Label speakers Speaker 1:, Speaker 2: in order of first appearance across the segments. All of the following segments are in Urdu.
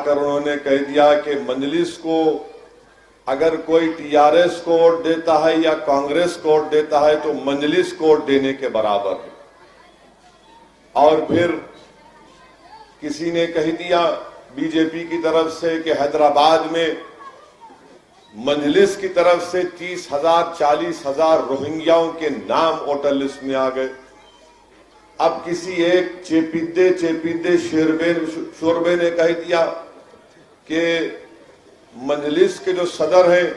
Speaker 1: کر انہوں نے کہہ دیا کہ مجلس کو اگر کوئی TRS کو ووٹ دیتا ہے یا کانگریس کو ووٹ دیتا ہے تو مجلس کو ووٹ دینے کے برابر ہے. اور پھر کسی نے کہہ دیا BJP کی طرف سے کہ حیدرآباد میں مجلس کی طرف سے 30,000 40,000 روہنگیاؤں کے نام ووٹر لسٹ میں آ گئے. اب کسی ایک چیپیدے شوربے نے کہہ دیا کہ مجلس کے جو صدر ہیں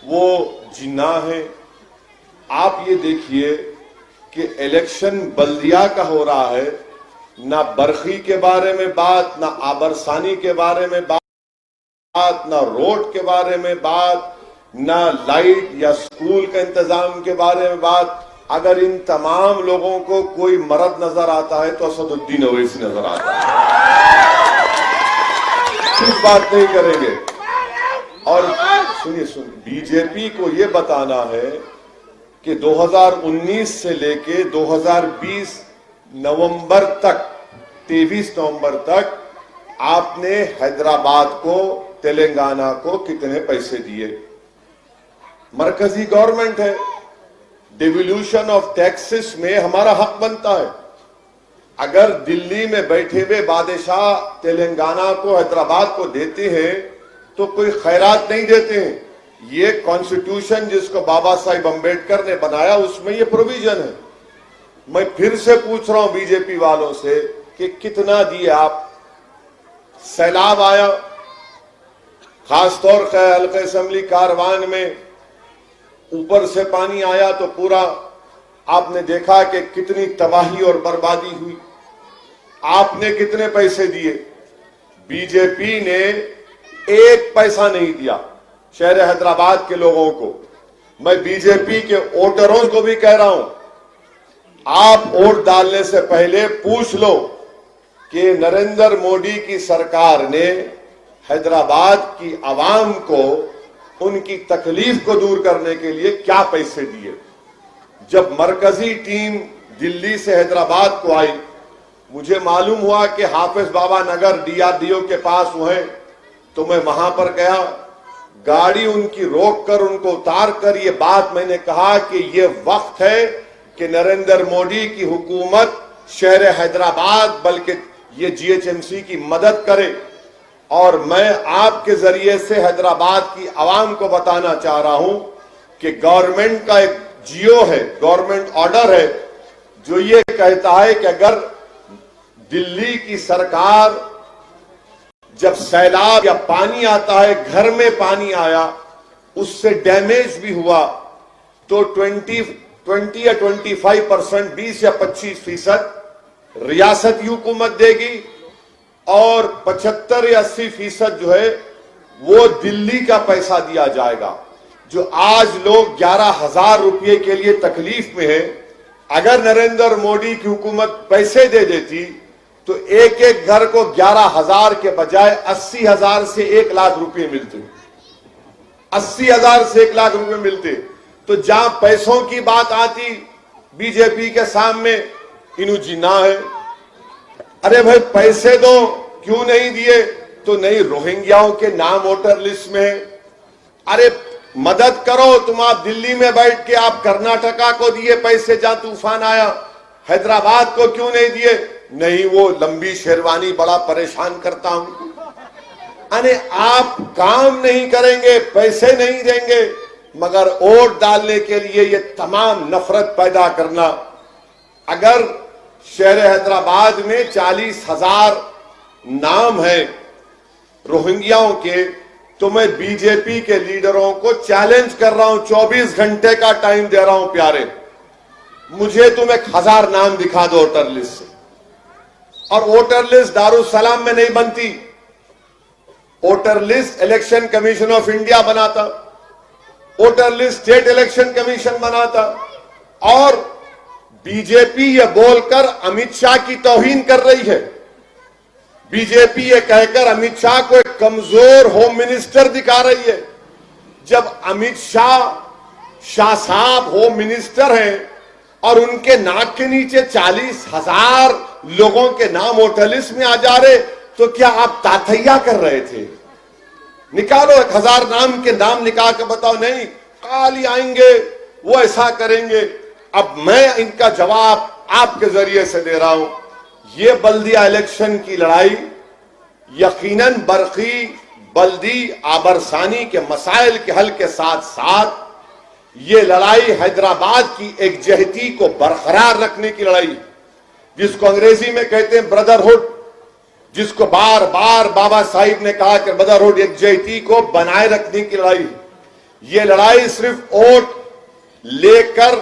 Speaker 1: وہ جناح ہیں. آپ یہ دیکھیے کہ الیکشن بلدیہ کا ہو رہا ہے, نہ برقی کے بارے میں بات, نہ آبرسانی کے بارے میں بات, نہ روڈ کے بارے میں بات, نہ لائٹ یا سکول کا انتظام کے بارے میں بات. اگر ان تمام لوگوں کو کوئی مرد نظر آتا ہے تو اسد الدین اویسی نظر آتا ہے. کچھ بات نہیں کریں گے. اور سنیے BJP کو یہ بتانا ہے کہ 2019 سے لے کے 2020 نومبر تک 23 نومبر تک آپ نے حیدرآباد کو, تلنگانہ کو کتنے پیسے دیے. مرکزی گورنمنٹ ہے, ڈیولیوشن آف ٹیکسز میں ہمارا حق بنتا ہے. اگر دلی میں بیٹھے ہوئے بادشاہ تلنگانہ کو, حیدرآباد کو دیتے ہیں تو کوئی خیرات نہیں دیتے ہیں. یہ کانسٹیٹیوشن جس کو بابا صاحب امبیڈکر نے بنایا اس میں یہ پروویژن ہے. میں پھر سے پوچھ رہا ہوں BJP والوں سے کہ کتنا دیے آپ. سیلاب آیا, خاص طور پر حلقہ اسمبلی کاروان میں اوپر سے پانی آیا تو پورا آپ نے دیکھا کہ کتنی تباہی اور بربادی ہوئی. آپ نے کتنے پیسے دیے؟ BJP نے ایک پیسہ نہیں دیا شہر حیدرآباد کے لوگوں کو. میں BJP کے ووٹروں کو بھی کہہ رہا ہوں, آپ ووٹ ڈالنے سے پہلے پوچھ لو کہ نریندر مودی کی سرکار نے حیدرآباد کی عوام کو ان کی تکلیف کو دور کرنے کے لیے کیا پیسے دیے. جب مرکزی ٹیم دلی سے حیدرآباد کو آئی, مجھے معلوم ہوا کہ حافظ بابا نگر DRDO کے پاس ہوئے تو میں وہاں پر گیا. گاڑی ان کی روک کر ان کو اتار کر یہ بات میں نے کہا کہ یہ وقت ہے کہ نریندر مودی کی حکومت شہر حیدرآباد بلکہ یہ GHMC کی مدد کرے. اور میں آپ کے ذریعے سے حیدرآباد کی عوام کو بتانا چاہ رہا ہوں کہ گورنمنٹ کا ایک جیو ہے, گورنمنٹ آرڈر ہے جو یہ کہتا ہے کہ اگر دلی کی سرکار جب سیلاب یا پانی آتا ہے, گھر میں پانی آیا, اس سے ڈیمیج بھی ہوا تو 20 یا 25%, 20 یا 25% ریاستی حکومت دے گی اور 75 یا 80% جو ہے وہ دلی کا پیسہ دیا جائے گا. جو آج لوگ 11,000 روپے کے لیے تکلیف میں ہیں, اگر نریندر مودی کی حکومت پیسے دے دیتی تو ایک ایک گھر کو 11,000 کے بجائے 80,000 سے 1 لاکھ روپے ملتے. 80,000 سے 1 لاکھ روپے ملتے. تو جہاں پیسوں کی بات آتی BJP کے سامنے انہوں جناح ہے. ارے بھائی پیسے دو, کیوں نہیں دیے؟ تو نہیں, روہنگیاؤں کے نام ووٹر لسٹ میں. ارے مدد کرو, تم آپ دلی میں بیٹھ کے آپ کرناٹکا کو دیے پیسے جہاں طوفان آیا, حیدرآباد کو کیوں نہیں دیے؟ نہیں, وہ لمبی شیروانی بڑا پریشان کرتا ہوں. ارے آپ کام نہیں کریں گے, پیسے نہیں دیں گے, مگر ووٹ ڈالنے کے لیے یہ تمام نفرت پیدا کرنا. اگر شہر حیدرآباد میں 40,000 نام ہیں روہنگیاؤں کے, تو میں BJP کے لیڈروں کو چیلنج کر رہا ہوں, 24 گھنٹے کا ٹائم دے رہا ہوں پیارے, مجھے تم 1,000 نام دکھا دو ووٹر لسٹ سے. اور ووٹر لسٹ دارالسلام میں نہیں بنتی, voter list election commission of India بناتا, voter list state election commission بناتا. اور BJP یہ بول کر امت شاہ کی توہین کر رہی ہے. BJP یہ کہہ کر امت شاہ کو ایک کمزور ہوم منسٹر دکھا رہی ہے. جب امت شاہ صاحب ہوم منسٹر ہیں اور ان کے ناک کے نیچے 40,000 لوگوں کے نام ووٹر لسٹ میں آ جا رہے, تو کیا آپ تاتھیا کر رہے تھے؟ نکالو 1000 نام کے نام نکال کے بتاؤ نہیں کالی آئیں گے وہ ایسا کریں گے. اب میں ان کا جواب آپ کے ذریعے سے دے رہا ہوں. یہ بلدیہ الیکشن کی لڑائی یقیناً برقی بلدی آبرسانی کے مسائل کے حل کے ساتھ ساتھ یہ لڑائی حیدرآباد کی یکجہتی کو برقرار رکھنے کی لڑائی، جس کو انگریزی میں کہتے ہیں بردرہڈ، جس کو بار بار بابا صاحب نے کہا کہ بردرہڈ یکجہتی کو بنائے رکھنے کی لڑائی. یہ لڑائی صرف ووٹ لے کر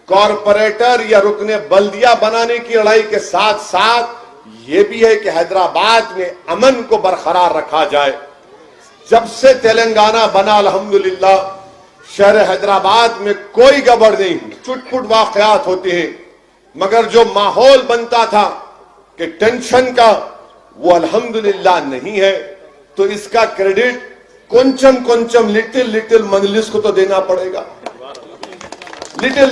Speaker 1: کارپوریٹر یا رکن بلدیہ بنانے کی لڑائی کے ساتھ ساتھ یہ بھی ہے کہ حیدرآباد میں امن کو برقرار رکھا جائے. جب سے تلنگانہ بنا الحمدللہ شہر حیدرآباد میں کوئی گڑبڑ نہیں، چھٹ پٹ واقعات ہوتے ہیں، مگر جو ماحول بنتا تھا کہ ٹینشن کا وہ الحمدللہ نہیں ہے. تو اس کا کریڈٹ کنچم لٹل مجلس کو تو دینا پڑے گا. لٹل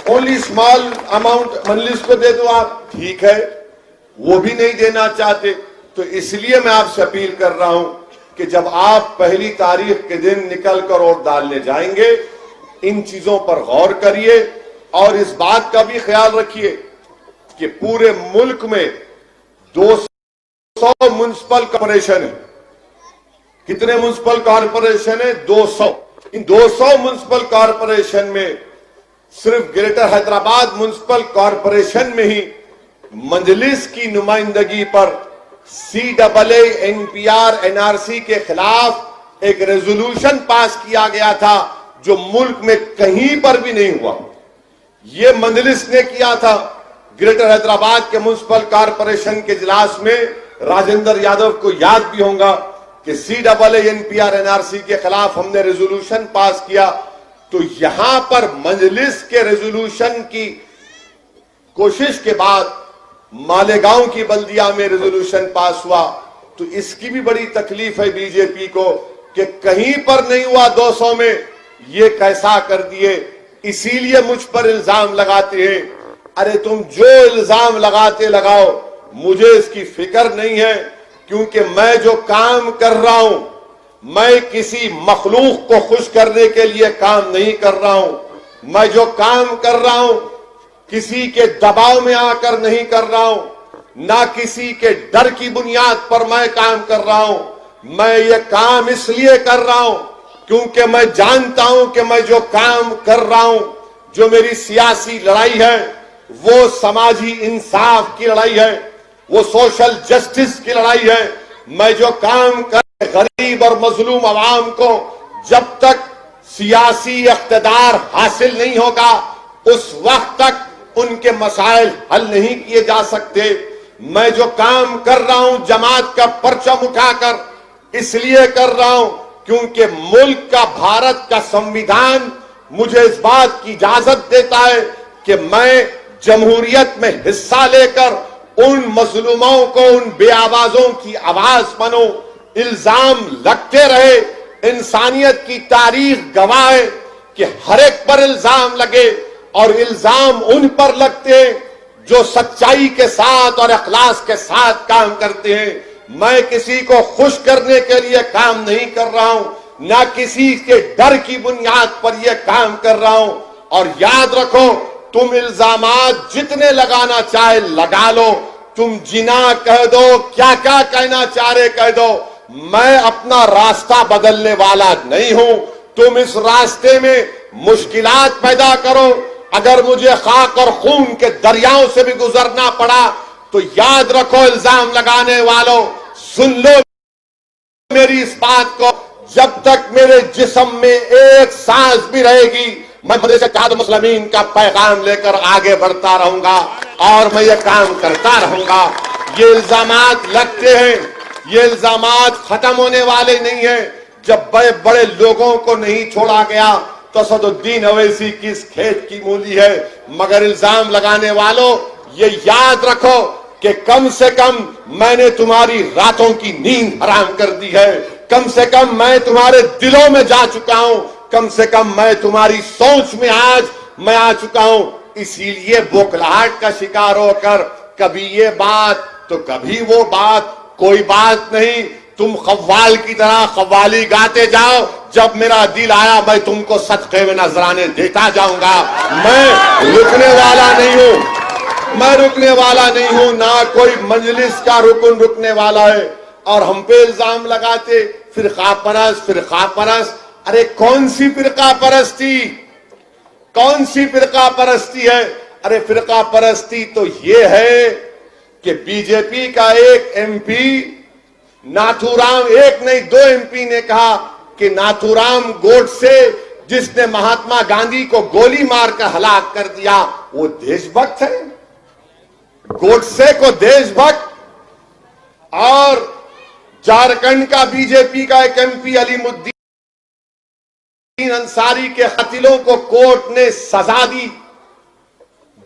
Speaker 1: اونلی اسمال اماؤنٹ مجلس کو دے دو آپ، ٹھیک ہے، وہ بھی نہیں دینا چاہتے. تو اس لیے میں آپ سے اپیل کر رہا ہوں کہ جب آپ 1 تاریخ کے دن نکل کر ووٹ ڈالنے جائیں گے ان چیزوں پر غور کریے اور اس بات کا بھی خیال رکھیے کہ پورے ملک میں 200 میونسپل کارپوریشن ہیں. کتنے میونسپل کارپوریشن ہیں؟ 200. ان 200 میونسپل کارپوریشن میں صرف گریٹر حیدرآباد میونسپل کارپوریشن میں ہی مجلس کی نمائندگی پر CAA-NPR NRC کے خلاف ایک ریزولوشن پاس کیا گیا تھا جو ملک میں کہیں پر بھی نہیں ہوا. یہ مجلس نے کیا تھا. گریٹر حیدرآباد کے میونسپل کارپوریشن کے اجلاس میں راجندر یادو کو یاد بھی ہوگا کہ CAA-NPR NRC کے خلاف ہم نے ریزولوشن پاس کیا. تو یہاں پر مجلس کے ریزولوشن کی کوشش کے بعد مالیگاؤں کی بلدیہ میں ریزولوشن پاس ہوا. تو اس کی بھی بڑی تکلیف ہے بی جے پی کو کہ کہیں پر نہیں ہوا 200 میں، یہ کیسا کر دیے. اسی لیے مجھ پر الزام لگاتے ہیں. ارے تم جو الزام لگاتے لگاؤ، مجھے اس کی فکر نہیں ہے، کیونکہ میں جو کام کر رہا ہوں میں کسی مخلوق کو خوش کرنے کے لیے کام نہیں کر رہا ہوں. میں جو کام کر رہا ہوں کسی کے دباؤ میں آ کر نہیں کر رہا ہوں، نہ کسی کے ڈر کی بنیاد پر میں کام کر رہا ہوں. میں یہ کام اس لیے کر رہا ہوں کیونکہ میں جانتا ہوں کہ میں جو کام کر رہا ہوں، جو میری سیاسی لڑائی ہے وہ سماجی انصاف کی لڑائی ہے، وہ سوشل جسٹس کی لڑائی ہے. میں جو کام کر غریب اور مظلوم عوام کو جب تک سیاسی اقتدار حاصل نہیں ہوگا اس وقت تک ان کے مسائل حل نہیں کیے جا سکتے. میں جو کام کر رہا ہوں جماعت کا پرچم اٹھا کر اس لیے کر رہا ہوں کیونکہ ملک کا بھارت کا سنویدھان مجھے اس بات کی اجازت دیتا ہے کہ میں جمہوریت میں حصہ لے کر ان مظلوموں کو، ان بے آوازوں کی آواز بنوں. الزام لگتے رہے، انسانیت کی تاریخ گواہ ہے کہ ہر ایک پر الزام لگے اور الزام ان پر لگتے ہیں جو سچائی کے ساتھ اور اخلاص کے ساتھ کام کرتے ہیں. میں کسی کو خوش کرنے کے لیے کام نہیں کر رہا ہوں، نہ کسی کے ڈر کی بنیاد پر یہ کام کر رہا ہوں. اور یاد رکھو، تم الزامات جتنے لگانا چاہے لگا لو، تم جنا کہہ دو، کیا کیا کہنا چاہ رہے کہہ دو، میں اپنا راستہ بدلنے والا نہیں ہوں. تم اس راستے میں مشکلات پیدا کرو، اگر مجھے خاک اور خون کے دریاؤں سے بھی گزرنا پڑا تو یاد رکھو الزام لگانے والوں، سن لو میری اس بات کو، جب تک میرے جسم میں ایک سانس بھی رہے گی میں مدرسہ اتحاد المسلمین کا پیغام لے کر آگے بڑھتا رہوں گا اور میں یہ کام کرتا رہوں گا. یہ الزامات لگتے ہیں، یہ الزامات ختم ہونے والے نہیں ہیں. جب بڑے بڑے لوگوں کو نہیں چھوڑا گیا تو اسد الدین اویسی کس کھیت کی مولی ہے. مگر الزام لگانے والوں یہ یاد رکھو کہ کم سے کم میں نے تمہاری راتوں کی نیند حرام کر دی ہے، کم سے کم میں تمہارے دلوں میں جا چکا ہوں، کم سے کم میں تمہاری سوچ میں آج میں آ چکا ہوں. اسی لیے بوکھلاہٹ کا شکار ہو کر کبھی یہ بات تو کبھی وہ بات کوئی بات نہیں، تم قوال کی طرح قوالی گاتے جاؤ، جب میرا دل آیا میں تم کو صدقے میں نذرانے دیتا جاؤں گا، میں رکنے والا نہیں ہوں، میں رکنے والا نہیں ہوں، نہ کوئی مجلس کا رکن رکنے والا ہے۔ اور ہم پہ الزام لگاتے فرقہ پرست فرقہ پرست، ارے کون سی فرقہ پرستی، کون سی فرقہ پرستی ہے؟ ارے فرقہ پرستی تو یہ ہے کہ بی جے پی کا ایک ایم پی ناتھو رام، ایک نہیں دو ایم پی نے کہا کہ ناتھو رام گوڈسے جس نے مہاتما گاندھی کو گولی مار کر ہلاک کر دیا وہ دیش بھکت ہے، گوڈسے کو دیش بھکت۔ اور جھارکھنڈ کا بی جے پی کا ایک ایم پی علیم الدین انصاری کے قاتلوں کو کورٹ نے سزا دی،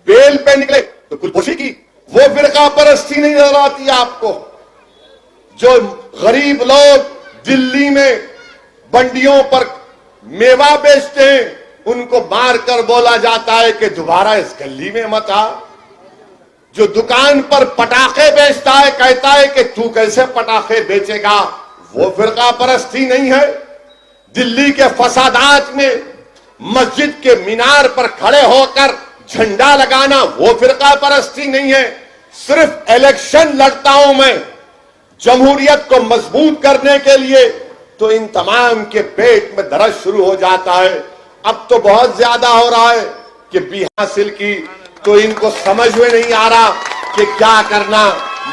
Speaker 1: بیل پہ نکلے تو کچھ پوشی کی، وہ فرقہ پرستی نہیں نظر آتی آپ کو؟ جو غریب لوگ دلی میں بنڈیوں پر میوہ بیچتے ہیں ان کو مار کر بولا جاتا ہے کہ دوبارہ اس گلی میں مت آ، جو دکان پر پٹاخے بیچتا ہے کہتا ہے کہ تو کیسے پٹاخے بیچے گا، وہ فرقہ پرستی نہیں ہے؟ دلی کے فسادات میں مسجد کے مینار پر کھڑے ہو کر جھنڈا لگانا وہ فرقہ پرستی نہیں ہے؟ صرف الیکشن لڑتا ہوں میں جمہوریت کو مضبوط کرنے کے لیے، تو ان تمام کے پیٹ میں درد شروع ہو جاتا ہے۔ اب تو بہت زیادہ ہو رہا ہے کہ بھی حاصل کی تو ان کو سمجھ میں نہیں آ رہا کہ کیا کرنا۔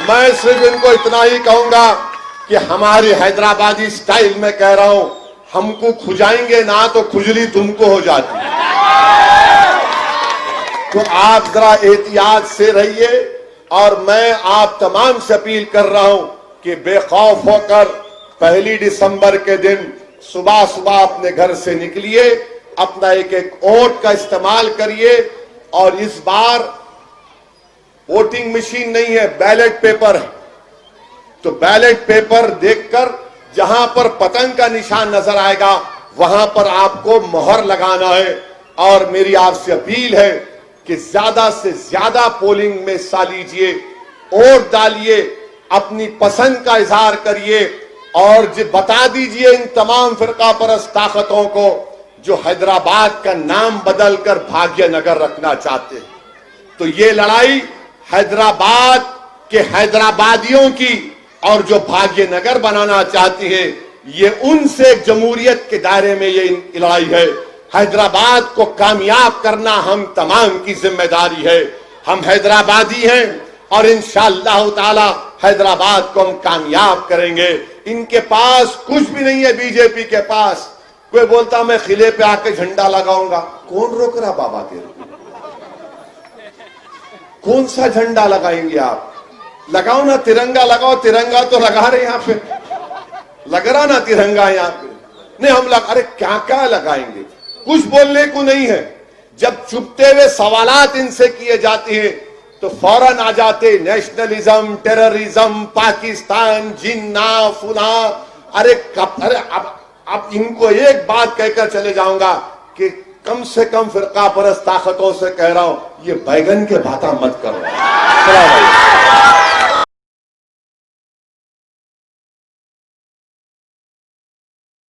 Speaker 1: میں صرف ان کو اتنا ہی کہوں گا کہ ہماری حیدرآبادی سٹائل میں کہہ رہا ہوں، ہم کو کھجائیں گے نہ تو کھجلی تم کو ہو جاتی، تو آپ ذرا احتیاط سے رہیے۔ اور میں آپ تمام سے اپیل کر رہا ہوں کہ بے خوف ہو کر 1 دسمبر کے دن صبح صبح اپنے گھر سے نکلیے، اپنا ایک ایک ووٹ کا استعمال کریے۔ اور اس بار ووٹنگ مشین نہیں ہے، بیلٹ پیپر ہے، تو بیلٹ پیپر دیکھ کر جہاں پر پتنگ کا نشان نظر آئے گا وہاں پر آپ کو مہر لگانا ہے۔ اور میری آپ سے اپیل ہے کہ زیادہ سے زیادہ پولنگ میں حصہ لیجئے، ووٹ ڈالیے، اپنی پسند کا اظہار کریے، اور بتا دیجئے ان تمام فرقہ پرست طاقتوں کو جو حیدرآباد کا نام بدل کر بھاگیہ نگر رکھنا چاہتے ہیں، تو یہ لڑائی حیدرآباد کے حیدرآبادیوں کی، اور جو بھاگیہ نگر بنانا چاہتی ہیں یہ ان سے جمہوریت کے دائرے میں یہ لڑائی ہے۔ حیدرآباد کو کامیاب کرنا ہم تمام کی ذمہ داری ہے۔ ہم حیدرآبادی ہیں اور انشاءاللہ تعالی حیدرآباد کو ہم کامیاب کریں گے۔ ان کے پاس کچھ بھی نہیں ہے، بی جے پی کے پاس۔ کوئی بولتا میں قلعے پہ آ کے جھنڈا لگاؤں گا، کون روک رہا بابا تیرے کو؟ کون سا جھنڈا لگائیں گے آپ؟ لگاؤ نا ترنگا، لگاؤ ترنگا، تو لگا رہے یہاں پہ، لگ رہا نا ترنگا یہاں پہ؟ نہیں ہم ارے کیا کیا لگائیں گے؟ کچھ بولنے کو نہیں ہے۔ جب چھپتے ہوئے سوالات ان سے کیے جاتے ہیں تو فوراً آ جاتے نیشنلزم، ٹیررزم، پاکستان، جنہ فنا۔ ارے اب ان کو ایک بات کہہ کر چلے جاؤں گا کہ کم سے کم فرقہ پرست طاقتوں سے کہہ رہا ہوں یہ بیگن کے بھاتا مت کرو۔